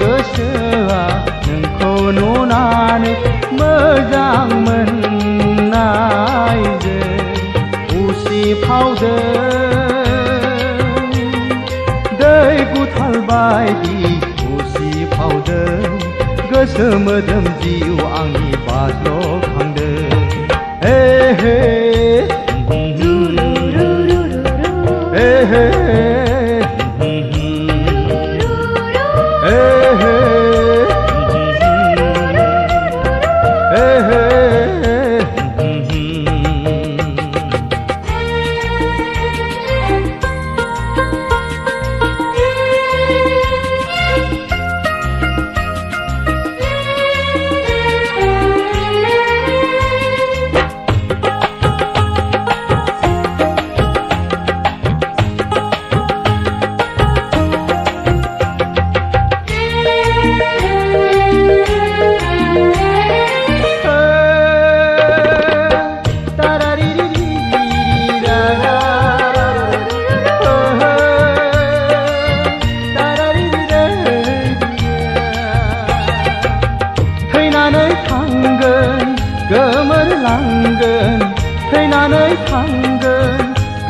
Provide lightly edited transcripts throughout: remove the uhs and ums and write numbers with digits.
गोसोआ नोंखौ नुनानै मोजां मोननायजों उसिफावदों दै गुथाल बायदि उसिफावदों गोसो मोदोम जिउ आंनि बाज्ल'खांदों हे हे हे हे गोमोरलांगोन थैनानै थांगोन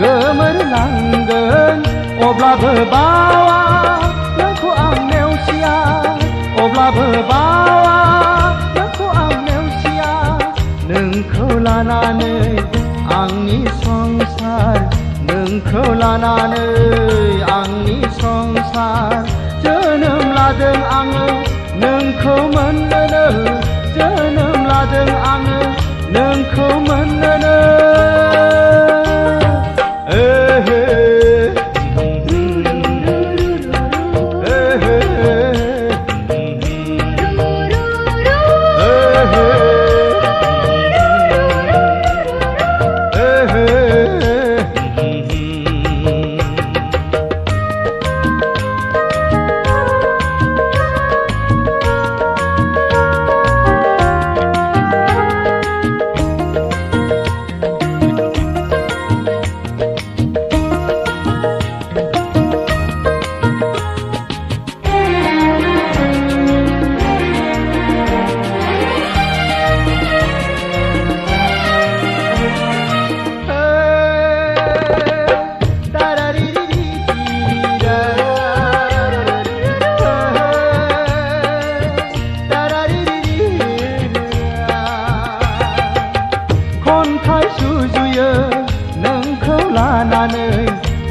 गोमोरलांगोन अब्लाबो बावा नोंखौ आं नेवसिया अब्लाबो बावा नोंखौ आं नेवसिया नोंखौ लानानै आंनि संसार नोंखौ लानानै आंनि संसार जोनोम लादों आङो नोंखौ मोननोनो जोनोम लादों आङो नोंखौ मोननोनो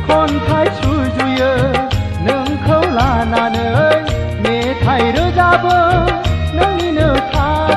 खन्थाइ सुजुयो नोंखौ लानानै मेथाइ रोजाबो